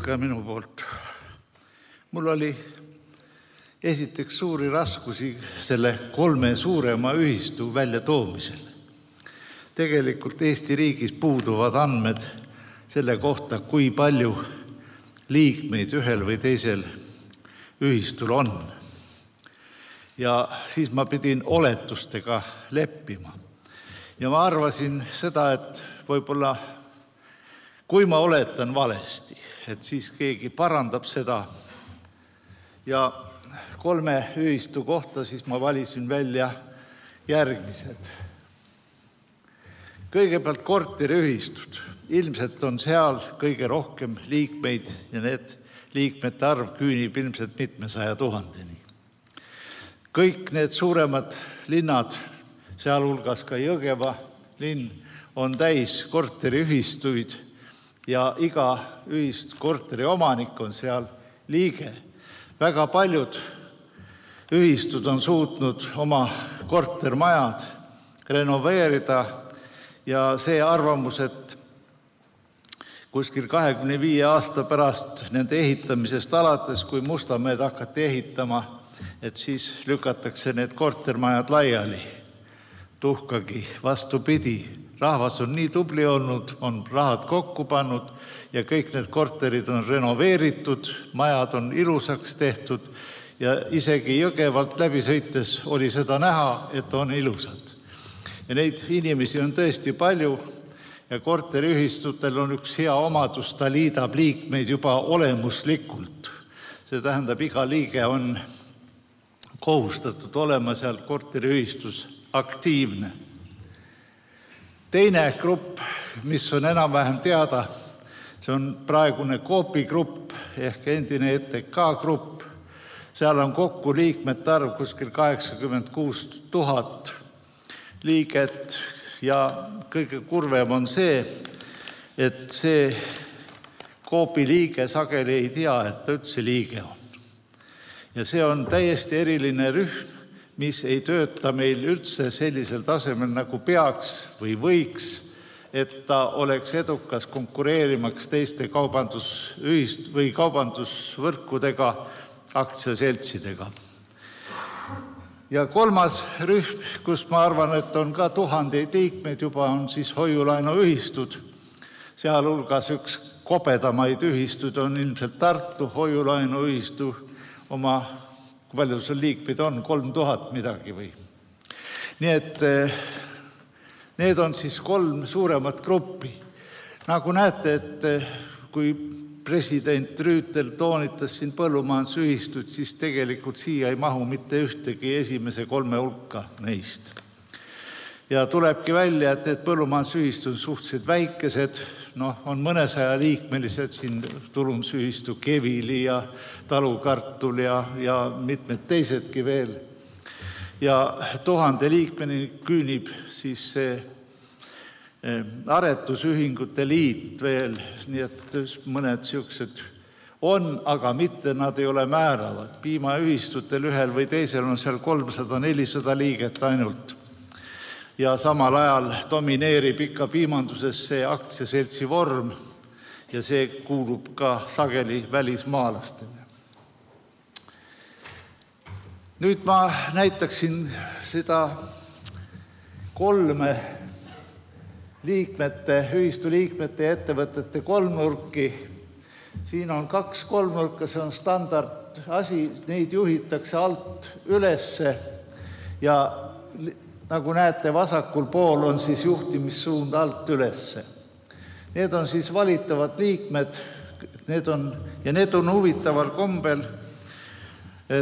ka minu poolt. Mul oli esiteks suuri raskusi selle 3 suurema ühistu väljatoomisel. Tegelikult Eesti riigis puuduvad andmed selle kohta, kui palju liikmeid ühel või teisel ühistul on. Ja siis ma pidin oletustega leppima. Ja ma arvasin seda, et võib-olla kui ma oletan valesti, et siis keegi parandab seda. Ja 3 ühistu kohta siis ma valisin välja järgmised. Kõigepealt korteriühistud. Ilmselt on seal kõige rohkem liikmeid ja need liikmete arv küünib ilmselt mitmesaja tuhandeni. Kõik need suuremad linnad, sealhulgas ka Jõgeva linn, on täis korteriühistuid ja iga korteri omanik on seal liige. Väga paljud ühistud on suutnud oma kortermajad renoveerida ja see arvamus, et kuskil 25 aasta pärast nende ehitamisest alates, kui Mustamäed hakati ehitama, et siis lükatakse need kortermajad laiali. Tuhkagi vastupidi. Rahvas on nii tubli olnud, on rahad kokku pannud ja kõik need korterid on renoveeritud, majad on ilusaks tehtud ja isegi Jõgevalt läbi sõites oli seda näha, et on ilusad. Ja neid inimesi on tõesti palju ja korteriühistutel on üks hea omadus, ta liidab liikmeid juba olemuslikult. See tähendab, iga liige on kohustatud olema seal korteriühistus aktiivne. Teine grupp, mis on enam-vähem teada, see on praegune Coopi grupp ehk endine ETK grupp. Seal on kokku liikmete arv kuskil 86 000 liiget ja kõige kurvem on see, et see Coopi liige sageli ei tea, et ta üldse liige on. Ja see on täiesti eriline rühm, mis ei tööta meil üldse sellisel tasemel nagu peaks või võiks, et ta oleks edukas konkureerimaks teiste kaubandusvõrkudega, aktsiaseltsidega. Ja 3. rühm, kus ma arvan, et on ka tuhandeid liikmeid juba, on siis hoiulaenuühistud. Sealhulgas üks kobedamaid ühistud on ilmselt Tartu hoiulaenuühistu oma, kui palju seal liikmeid on, 3000 midagi või. Nii et need on siis 3 suuremat gruppi. Nagu näete, et kui president Rüütel toonitas siin põllumajandusühistud, siis tegelikult siia ei mahu mitte ühtegi esimese 3 hulka neist. Ja tulebki välja, et need põllumajandusühistud on suhteliselt väikesed, on mõnesaja liikmelised siin tulundusühistu Kevili ja Talukartul ja mitmed teisedki veel. Ja 1000 liikmeni küünib siis see aretusühingute liit veel, nii et mõned siuksed on, aga mitte nad ei ole määravad. Piimaühistutel ühel või teisel on seal 300-400 liiget ainult. Ja samal ajal domineerib ikka piimanduses see aktsiaseltsi vorm ja see kuulub ka sageli välismaalastele. Nüüd ma näitaksin seda 3 ühistu liikmete ja ettevõtete kolmnurki. Siin on 2 kolmnurka, see on standard asi, neid juhitakse alt ülesse ja nagu näete, vasakul pool on siis juhtimissuund alt ülesse. Need on siis valitavad liikmed, need on huvitaval kombel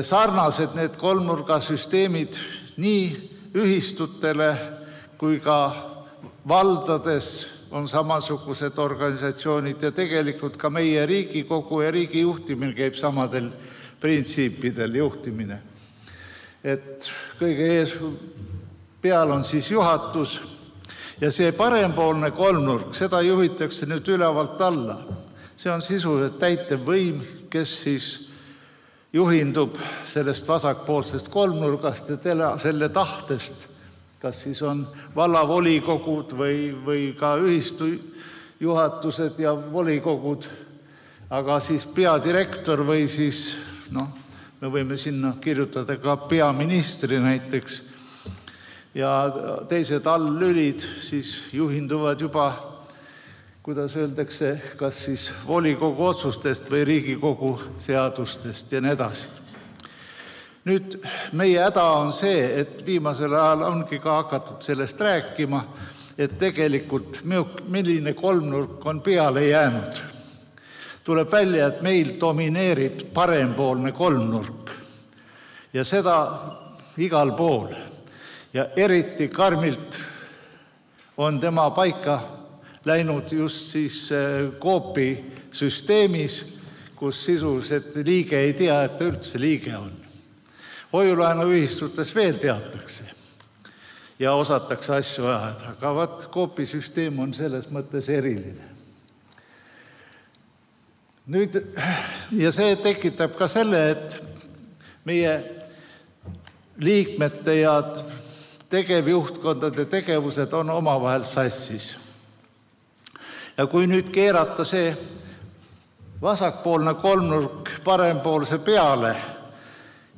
sarnased need kolmnurgasüsteemid nii ühistutele kui ka valdades on samasugused organisatsioonid ja tegelikult ka meie Riigikogu ja riigi juhtimine käib samadel printsiipidel juhtimine. Et kõige ees peal on siis juhatus ja see parempoolne kolmnurk, seda juhitakse nüüd ülevalt alla. See on sisuliselt täitevvõim, kes siis juhindub sellest vasakpoolsest kolmnurgast ja selle tahtest, kas siis on vallavolikogud või ka ühistu juhatused ja volikogud aga siis peadirektor või siis, me võime sinna kirjutada ka peaministri näiteks, ja teised alllülid siis juhinduvad juba, kuidas öeldakse, kas siis volikogu otsustest või Riigikogu seadustest ja nii edasi. Nüüd meie häda on see, et viimasel ajal ongi ka hakatud sellest rääkima, et tegelikult milline kolmnurk on peale jäänud. Tuleb välja, et meil domineerib parempoolne kolmnurk ja seda igal pool. Ja eriti karmilt on tema paika läinud just siis Coopi süsteemis, kus sisuliselt liige ei tea, et ta üldse liige on. Hoiulaenuühistutes veel teatakse ja osatakse asju ajada, aga Coopi süsteem on selles mõttes eriline. Nüüd, ja see tekitab ka selle, et meie liikmete ja tegevjuhtkondade tegevused on omavahel sassis. Ja kui nüüd keerata see vasakpoolne kolmnurk parempoolse peale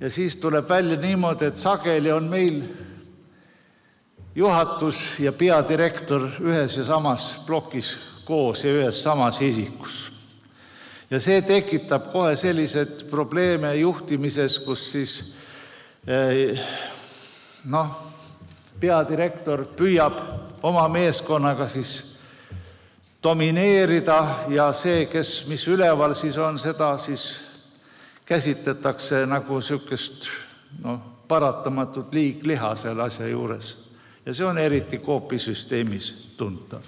ja siis tuleb välja niimoodi, et sageli on meil juhatus ja peadirektor ühes ja samas plokis koos ja ühes samas isikus. Ja see tekitab kohe sellised probleeme juhtimises, kus siis peadirektor püüab oma meeskonnaga siis domineerida ja see, mis üleval siis on, seda siis käsitletakse nagu niisugust paratamatut liigliha selle asja juures. Ja see on eriti Coopi süsteemis tuntav.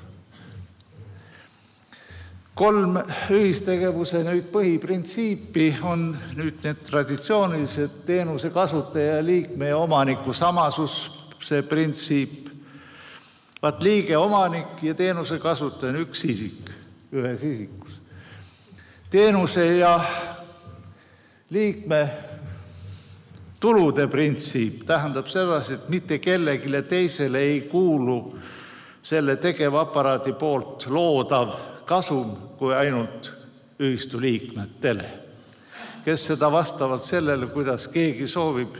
3 ühistegevuse põhiprintsiipi on nüüd need traditsioonilised teenuse kasutaja, liikme ja omaniku samasus, see printsiip. Liige, omanik ja teenuse kasutaja on üks isik, ühes isikus. Teenuse ja liikme tulude printsiip tähendab seda, et mitte kellegile teisele ei kuulu selle tegevaparaadi poolt loodav kasum kui ainult ühistu liikmetele, kes seda vastavalt sellele, kuidas keegi soovib,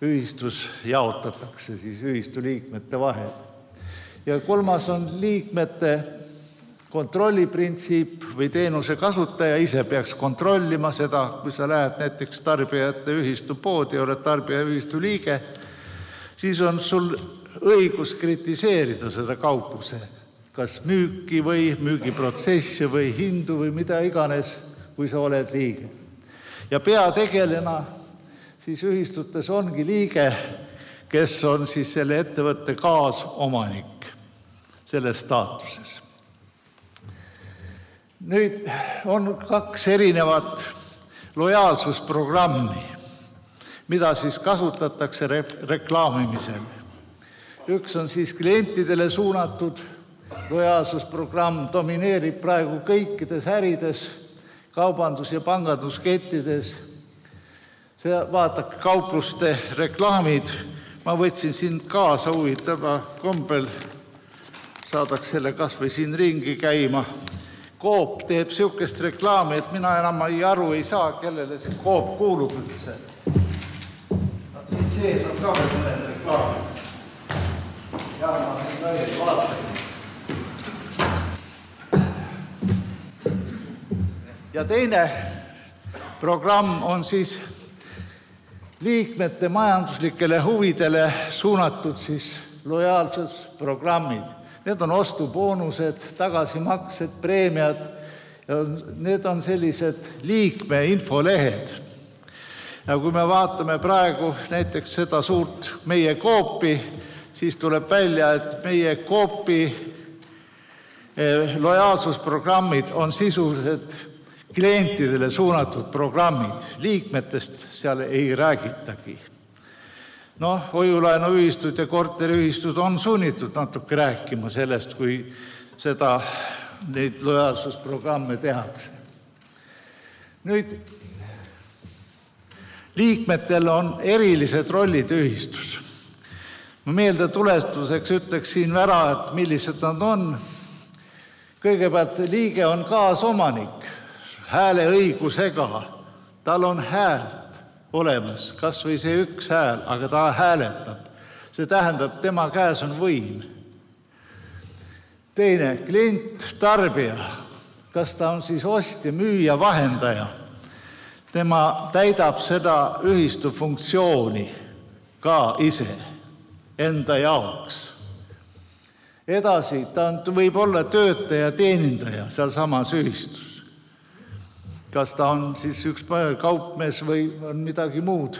ühistus jaotatakse siis ühistu liikmete vahel. Ja 3. on liikmete kontrolliprintsiip või teenuse kasutaja ise peaks kontrollima seda, kui sa lähed näiteks tarbijate ühistu poodi ja oled tarbija ühistu liige, siis on sul õigus kritiseerida seda kaupluse, kas müüki või müügiprotsessi või hindu või mida iganes, kui sa oled liige. Ja peategelena siis ühistutes ongi liige, kes on siis selle ettevõtte kaasomanik selles staatuses. Nüüd on 2 erinevat lojaalsusprogrammi, mida siis kasutatakse reklaamimisel. Üks on siis klientidele suunatud lojaalsusprogramm, domineerib praegu kõikides ärides, kaubandus- ja panganduskettides. Vaadake kaupluste reklaamid. Ma võtsin siin kaasa huvitava kombel, saadaks selle kas või siin ringi käima. Coop teeb niisugust reklaami, et mina enam aru ei saa, kellele see Coop kuulub üldse. Siin sees on ka veel mõned reklaamid. Ja ma siin veel vaatan. Ja teine programm on siis liikmete majanduslikele huvidele suunatud siis lojaalsusprogrammid. Need on ostuboonused, tagasimaksed, preemiad. Need on sellised liikme infolehed. Ja kui me vaatame praegu näiteks seda suurt meie Coopi, siis tuleb välja, et meie Coopi lojaalsusprogrammid on sisuliselt klientidele suunatud programmid. Liikmetest seal ei räägitagi. Hoiulaenuühistud ja korteriühistud on sunnitud natuke rääkima sellest, kui neid lojaalsusprogramme tehakse. Nüüd, liikmetel on erilised rollid ühistus. Ma meelde tuletuseks ütleks siin ära, et millised nad on. Kõigepealt liige on kaasomanik. hääleõigusega, tal on häält olemas, kas või see üks hääl, aga ta hääletab. See tähendab, tema käes on võim. Teine, klient, tarbija, kas ta on siis ostja, müüja, vahendaja. Tema täidab seda ühistu funktsiooni ka ise enda jaoks. Edasi, ta võib olla töötaja, teenindaja seal samas ühistus. Kas ta on siis üks kaupmees või on midagi muud.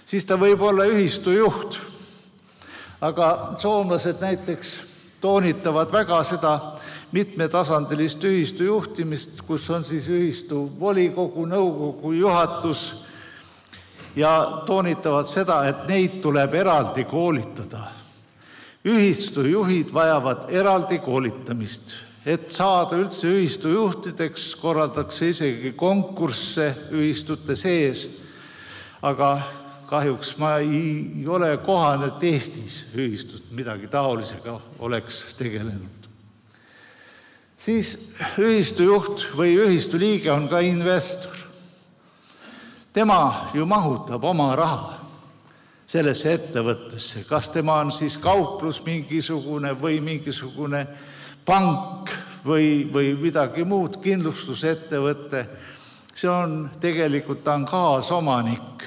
Siis ta võib olla ühistu juht. Aga soomlased näiteks toonitavad väga seda mitmetasandilist ühistu juhtimist, kus on siis ühistu volikogu, nõukogu, juhatus ja toonitavad seda, et neid tuleb eraldi koolitada. Ühistu juhid vajavad eraldi koolitamist. Et saada üldse ühistu juhtideks, korraldatakse isegi konkursse ühistute sees, aga kahjuks ma ei ole kohanud, et Eestis ühistut midagi taolisega oleks tegelenud. Siis ühistu juht või ühistu liige on ka investor. Tema ju mahutab oma raha sellesse ettevõttesse, kas tema on siis kauplus mingisugune või mingisugune pank või midagi muud, kindlustusettevõte. See on tegelikult, ta on kaasomanik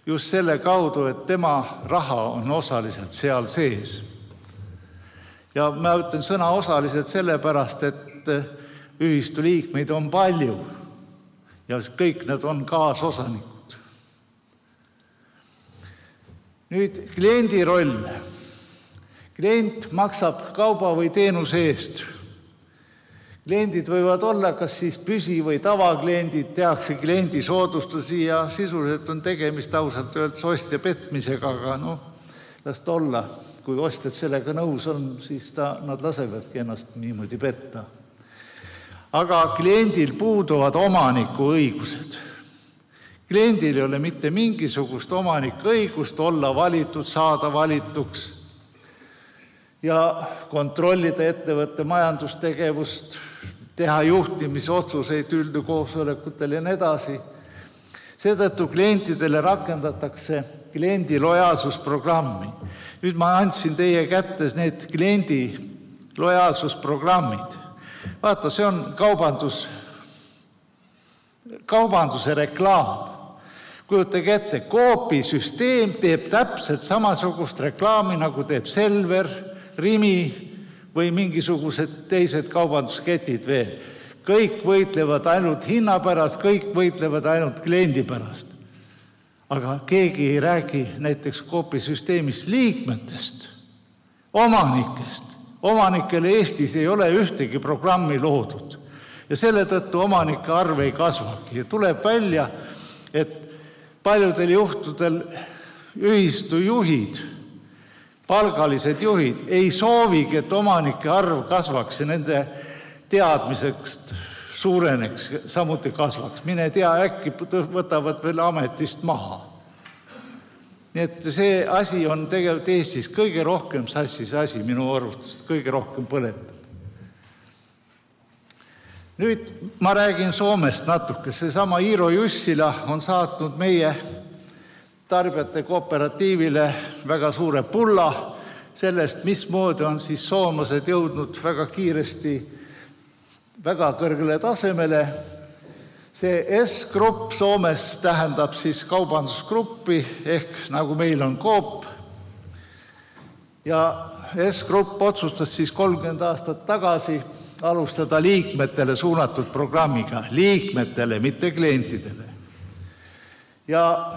just selle kaudu, et tema raha on osaliselt seal sees. Ja ma ütlen sõna osaliselt sellepärast, et ühistu liikmeid on palju ja kõik nad on kaasosanikud. Nüüd kliendi roll. Klient maksab kauba või teenuse eest. Kliendid võivad olla kas siis püsi- või tavakliendid, tehakse kliendi soodustusi ja sisuliselt on tegemist ausalt öeldes ostja petmisega, aga las ta olla. Kui ostjad sellega nõus on, siis nad lasevadki ennast niimoodi petta. Aga kliendil puuduvad omaniku õigused. Kliendil ei ole mitte mingisugust omaniku õigust olla valitud, saada valituks ja kontrollida ettevõtte majandustegevust, teha juhtimisotsuseid üldkoosolekutel ja nii edasi. Seetõttu klientidele rakendatakse kliendi lojaalsusprogrammi. Nüüd ma andsin teie kätte need kliendi lojaalsusprogrammid. Vaata, see on kaubanduse reklaam. Kujutage ette, Coopi süsteem teeb täpselt samasugust reklaami, nagu teeb Selver, Rimi või mingisugused teised kaubandusketid veel. Kõik võitlevad ainult hinna pärast, kõik võitlevad ainult kliendi pärast. Aga keegi ei räägi näiteks Coopi süsteemist liikmetest, omanikest. Omanikele Eestis ei ole ühtegi programmi loodud. Ja selle tõttu omanike arv ei kasvagi. Ja tuleb välja, et paljudel juhtudel ühistu juhid, palgalised juhid ei soovigi, et omanike arv kasvaks ja nende teadmiseks suureneks, samuti kasvaks. Mine tea, äkki võtavad veel ametist maha. Nii et see asi on tegelikult Eestis kõige rohkem sassis asi minu arvutust, kõige rohkem põletab. Nüüd ma räägin Soomest natuke. Seesama Iiro Jussila on saatnud meie tarbijate kooperatiivile väga suure pulla sellest, mismoodi on siis soomlased jõudnud väga kiiresti väga kõrgele tasemele. See S-grupp Soomes tähendab siis kaubandusgruppi, ehk nagu meil on Coop. Ja S-grupp otsustas siis 30 aastat tagasi alustada liikmetele suunatud programmiga. Liikmetele, mitte klientidele. Ja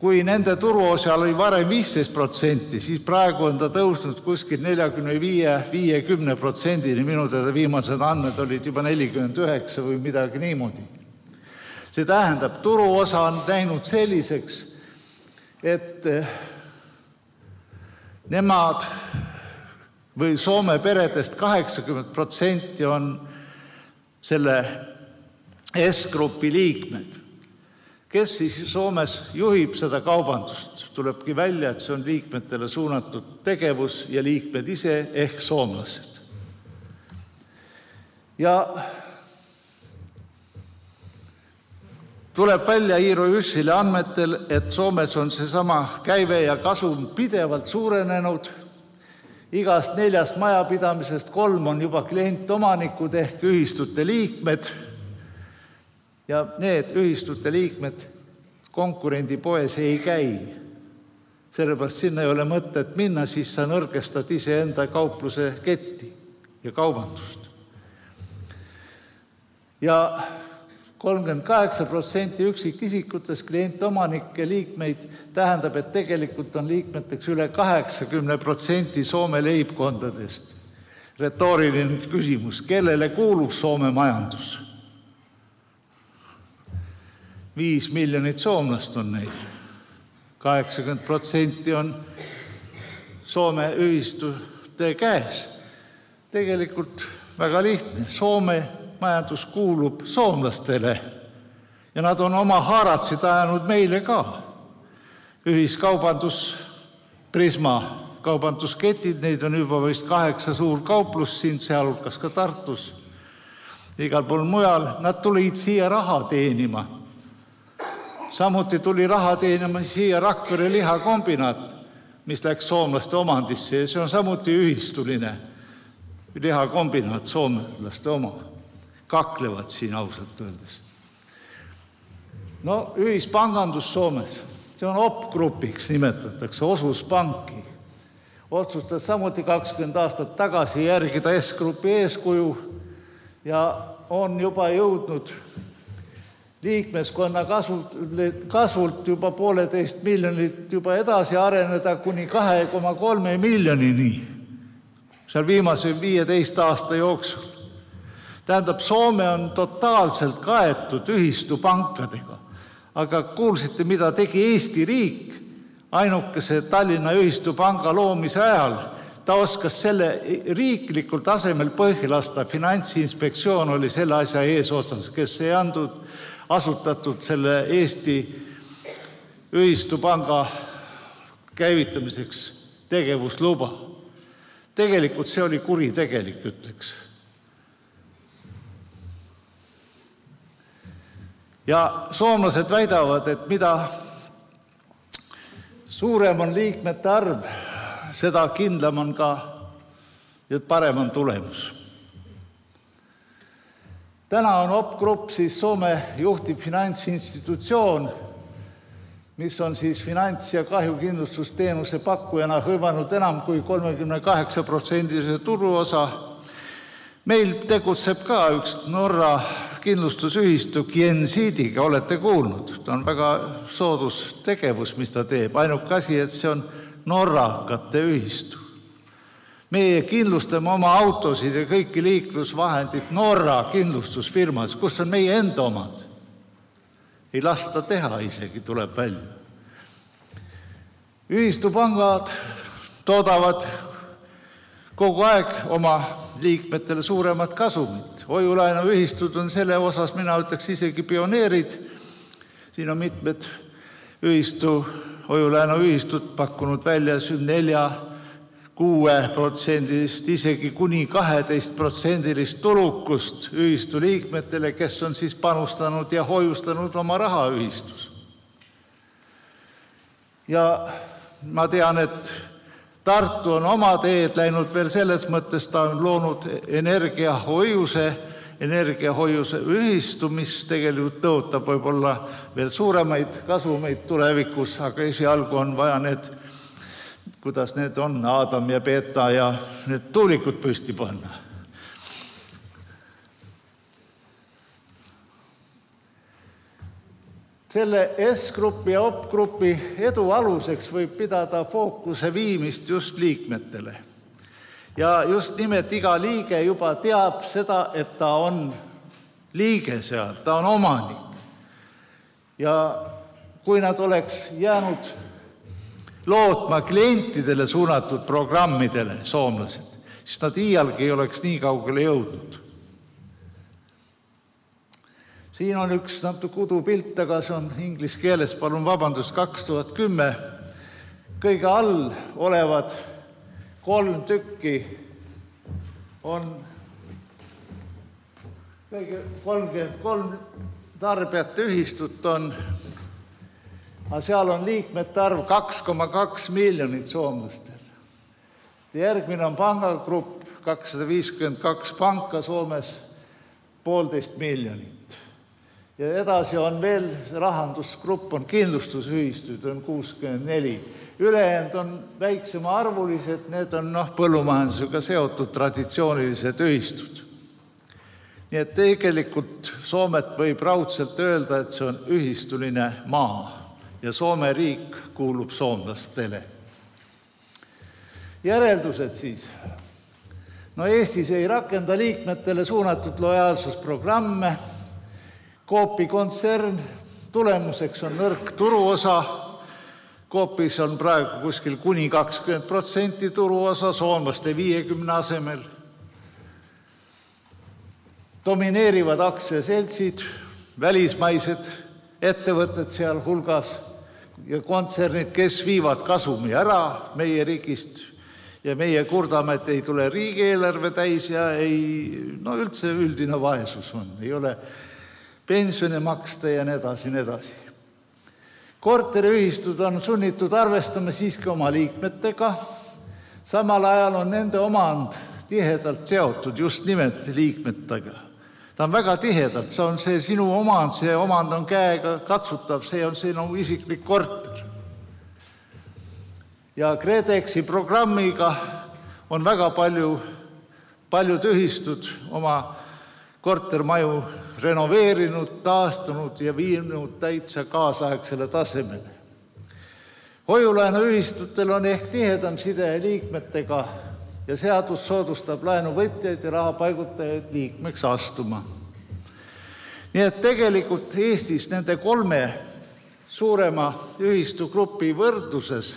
kui nende turuosa oli varem 15%, siis praegu on ta tõusnud kuskil 45–50%, minu teada viimased andmed olid juba 49 või midagi niimoodi. See tähendab, turuosa on läinud selliseks, et nemad või Soome peredest 80% on selle S-grupi liikmed. Kes siis Soomes juhib seda kaubandust? Tulebki välja, et see on liikmetele suunatud tegevus ja liikmed ise ehk soomlased. Ja Tuleb välja Iiro Jüssile andmetel, et Soomes on seesama käive ja kasum pidevalt suurenenud. Igast 4 majapidamisest 3 on juba klientomanikud ehk ühistute liikmed. Ja need ühistute liikmed konkurendipoes ei käi. Sellepärast sinna ei ole mõtet minna, siis sa nõrgestad iseenda kaupluse ketti ja kaubandust. Ja 38% üksikisikutes klientomanike liikmeid tähendab, et tegelikult on liikmeteks üle 80% Soome leibkondadest. Retooriline küsimus, kellele kuulub Soome majandus? 5 miljonit soomlast on neid. 80% on Soome ühistute käes. Tegelikult väga lihtne. Soome majandus kuulub soomlastele ja nad on oma haaratsid ajanud meile ka. Ühiskaubandus, Prisma kaubandusketid, neid on juba vist 8 suur kauplus siin, sealhulgas ka Tartus. Igal pool mujal, nad tulid siia raha teenima. Samuti tuli raha teenima siia Rakvere lihakombinaat, mis läks soomlaste omandisse ja see on samuti ühistuline lihakombinaat soomlaste oma. Kaklevad siin ausalt öeldes. No ühispangandus Soomes, see on OP-grupiks nimetatakse, Osuspanki. Otsustas samuti 20 aastat tagasi järgida S-grupi eeskuju ja on juba jõudnud liikmeskonna kasvult juba 1,5 miljonit juba edasi areneda kuni 2,3 miljonini seal viimase 15 aasta jooksul. Tähendab, Soome on totaalselt kaetud ühistupankadega. Aga kuulsite, mida tegi Eesti riik ainukese Tallinna ühistupanga loomise ajal? Ta oskas selle riiklikul tasemel põhja lasta. Finantsinspektsioon oli selle asja eesotsas, kes ei asutatud selle Eesti ühistupanga käivitamiseks tegevusluba. Tegelikult see oli kuritegelik, ütleks. Ja soomlased väidavad, et mida suurem on liikmete arv, seda kindlam on ka ja parem on tulemus. Täna on OP-grupp siis Soome juhtiv finantsinstitutsioon, mis on siis finants- ja kahjukindlustusteenuse pakkujana hõivanud enam kui 38% turuosa. Meil tegutseb ka üks Norra kindlustusühistu Gjensidiga, olete kuulnud. Ta on väga soodus tegevus, mis ta teeb. Ainuke asi, et see on norrakate ühistu. Meie kindlustame oma autosid ja kõiki liiklusvahendid Norra kindlustusfirmas, kus on meie enda omad. Ei lasta teha isegi, tuleb välja. Ühistupangad toodavad kogu aeg oma liikmetele suuremat kasumit. Hoiulaenuühistud on selle osas, mina ütleks isegi pioneerid. Siin on mitmed hoiulaenuühistud pakkunud välja 4-6%, isegi kuni 12% tulukust ühistu liikmetele, kes on siis panustanud ja hoiustanud oma raha ühistus. Ja ma tean, et Tartu on oma teed läinud veel selles mõttes, ta on loonud energiahoiuse ühistu, mis tegelikult tõotab võib-olla veel suuremaid kasumeid tulevikus, aga esialgu on vaja need, kuidas need on, Adam ja Beta ja need tuulikud püsti panna. Selle S-grupi ja OP-grupi edu aluseks võib pidada fookuse viimist just liikmetele. Ja just nimelt iga liige juba teab seda, et ta on liige seal, ta on omanik. Ja kui nad oleks jäänud lootma klientidele suunatud programmidele, soomlased, siis nad iialgi ei oleks nii kaugele jõudnud. Siin on üks natuke udupilt, aga see on inglise keeles, palun vabandust, 2010. Kõige all olevad 3 tükki on kõige 33 tarbijate ühistut on, seal on liikmete arv 2,2 miljonit soomlastel. Järgmine on pangagrupp, 252 panka Soomes, 1,5 miljonit. Ja edasi on veel rahandusgrupp, on kindlustusühistud, on 64. Ülejäänud on väiksema arvulised, need on põllumajandusega seotud traditsioonilised ühistud. Nii et tegelikult Soomet võib raudselt öelda, et see on ühistuline maa ja Soome riik kuulub soomlastele. Järeldused siis. Eestis ei rakenda liikmetele suunatud lojaalsusprogramme. Coopi kontsern tulemuseks on nõrk turuosa. Coopis on praegu kuskil kuni 20% turuosa, soomlaste 50% asemel. Domineerivad aktsiaseltsid, välismaised ettevõtted seal hulgas ja kontsernid, kes viivad kasumi ära meie riigist ja meie kurdame, et ei tule riigieelarve täis ja üldse üldine vaesus on. Ei ole pensione maksta ja nii edasi. Korteriühistud on sunnitud arvestama siiski oma liikmetega. Samal ajal on nende omand tihedalt seotud just nimelt liikmetega. Ta on väga tihedalt, see on see sinu omand, see omand on käega katsutav, see on sinu isiklik korter. Ja KredExi programmiga on väga paljud ühistud oma kortermaju renoveerinud, taastunud ja viinud täitsa kaasaegsele tasemele. Hoiulaenuühistutel on ehk tihedam side liikmetega ja seadus soodustab laenuvõtjaid ja rahapaigutajaid liikmeks astuma. Nii et tegelikult Eestis nende 3 suurema ühistugrupi võrdluses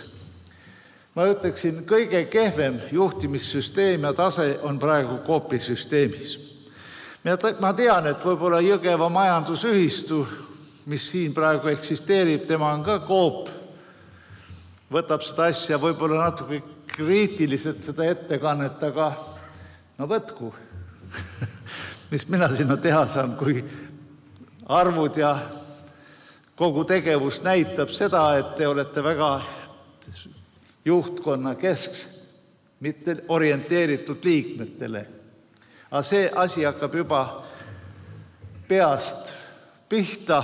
ma ütleksin, kõige kehvem juhtimissüsteem ja tase on praegu Coopi süsteemis. Ma tean, et võib-olla Jõgeva majandusühistu, mis siin praegu eksisteerib, tema on ka Coop, võtab seda asja võib-olla natuke kriitiliselt seda ettekannet, aga võtku, mis mina sinna teha saan, kui arvud ja kogu tegevus näitab seda, et te olete väga juhtkonna kesksed, mitte orienteeritud liikmetele. Aga see asi hakkab juba peast pihta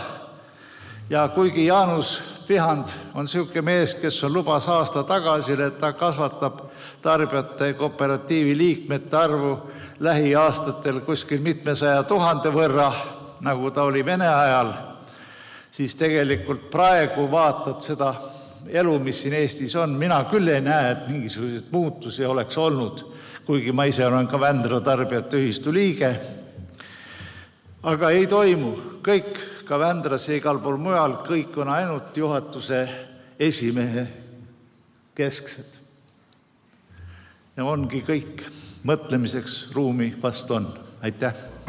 ja kuigi Jaanus Pihand on selline mees, kes on lubas aasta tagasi, et ta kasvatab tarbijate kooperatiivi liikmete arvu lähiaastatel kuskil 700 000 võrra, nagu ta oli Vene ajal, siis tegelikult praegu vaatad seda elu, mis siin Eestis on. Mina küll ei näe, et mingisuguseid muutusi oleks olnud, kuigi ma ise olen ka Vändra tarbijate ühistu liige. Aga ei toimu. Kõik, ka Vändras ja igal pool mujal, kõik on ainult juhatuse esimehe kesksed. Ja ongi kõik mõtlemiseks ruumi vast on. Aitäh!